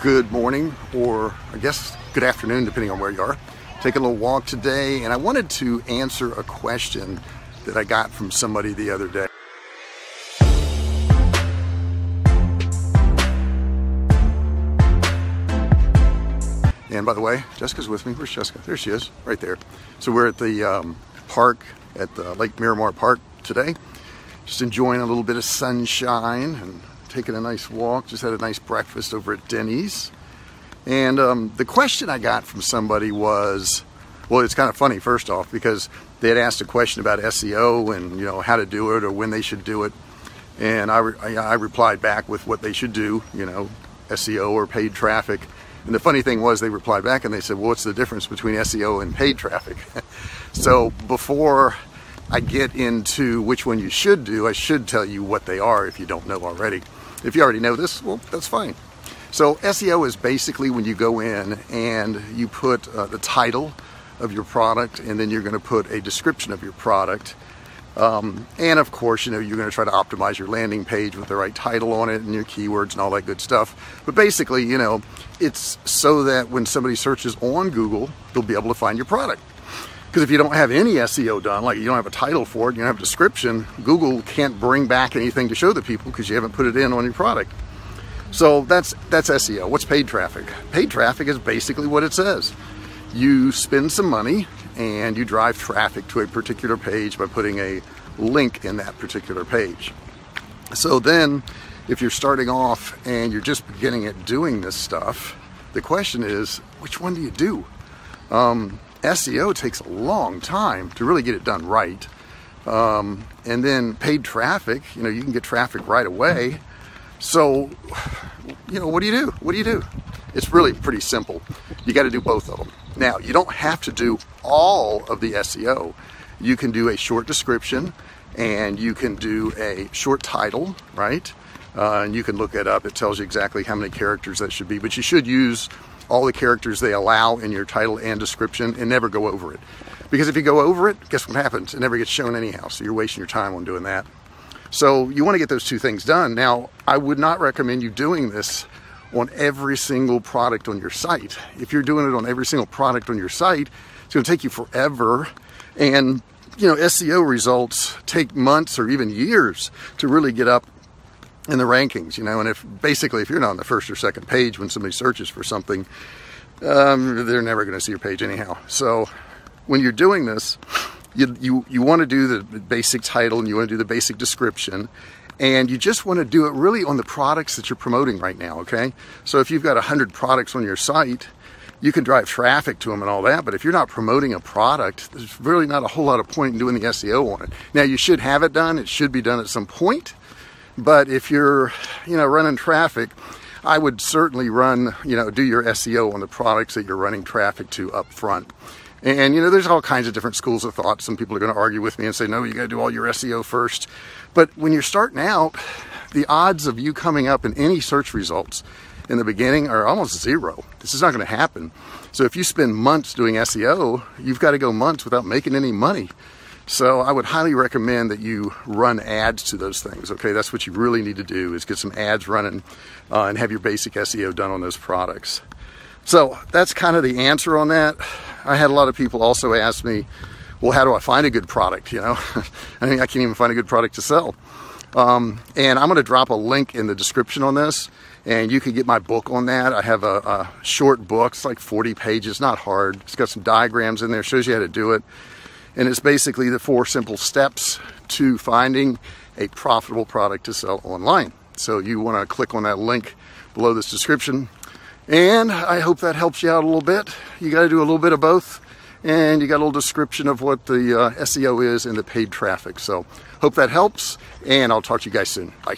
good morning, or I guess good afternoon, depending on where you are. Taking a little walk today, and I wanted to answer a question that I got from somebody the other day. And by the way, Jessica's with me. Where's Jessica? There she is, right there. So we're at the park, at the Lake Miramar Park today. Just enjoying a little bit of sunshine and taking a nice walk. Just had a nice breakfast over at Denny's. And the question I got from somebody was, well, it's kind of funny, first off, because they had asked a question about SEO and, you know, how to do it or when they should do it. And I replied back with what they should do, you know, SEO or paid traffic. And the funny thing was, they replied back and they said, well, what's the difference between SEO and paid traffic? So before I get into which one you should do, I should tell you what they are if you don't know already. If you already know this, well, that's fine. So SEO is basically when you go in and you put the title of your product, and then you're going to put a description of your product. And of course, you know, you're going to try to optimize your landing page with the right title on it and your keywords and all that good stuff. But basically, you know, it's so that when somebody searches on Google, they'll be able to find your product. Because if you don't have any SEO done, like you don't have a title for it, you don't have a description, Google can't bring back anything to show the people because you haven't put it in on your product. So that's SEO. What's paid traffic? Paid traffic is basically what it says. You spend some money and you drive traffic to a particular page by putting a link in that particular page. So then, if you're starting off and you're just beginning at doing this stuff, the question is, which one do you do? SEO takes a long time to really get it done right. And then paid traffic, you know, you can get traffic right away. So, you know, what do you do? What do you do? It's really pretty simple. You got to do both of them. Now, you don't have to do all of the SEO. You can do a short description and you can do a short title, right? And you can look it up. It tells you exactly how many characters that should be, but you should use all the characters they allow in your title and description and never go over it. Because if you go over it, guess what happens? It never gets shown anyhow, so you're wasting your time on doing that. So you want to get those two things done. Now, I would not recommend you doing this on every single product on your site. If you're doing it on every single product on your site, it's going to take you forever. And, you know, SEO results take months or even years to really get up in the rankings, you know. And if you're not on the first or second page when somebody searches for something, they're never going to see your page anyhow. So when you're doing this, you want to do the basic title and you want to do the basic description, and you just want to do it really on the products that you're promoting right now, okay? So if you've got 100 products on your site, you can drive traffic to them and all that, but if you're not promoting a product, there's really not a whole lot of point in doing the SEO on it. Now, you should have it done. It should be done at some point, but if you're, you know, running traffic, I would certainly do your SEO on the products that you're running traffic to up front. And, you know, there's all kinds of different schools of thought. Some people are going to argue with me and say, no, you got to do all your SEO first. But when you're starting out, the odds of you coming up in any search results in the beginning are almost zero. This is not going to happen. So if you spend months doing SEO, you've got to go months without making any money. So I would highly recommend that you run ads to those things, okay? That's what you really need to do, is get some ads running and have your basic SEO done on those products. So that's kind of the answer on that. I had a lot of people also ask me, well, how do I find a good product, you know? I mean, I can't even find a good product to sell. And I'm going to drop a link in the description on this, and you can get my book on that. I have a short book. It's like 40 pages, not hard. It's got some diagrams in there, shows you how to do it. And it's basically the 4 simple steps to finding a profitable product to sell online. So you want to click on that link below this description. And I hope that helps you out a little bit. You got to do a little bit of both. And you got a little description of what the SEO is and the paid traffic. So hope that helps. And I'll talk to you guys soon. Bye.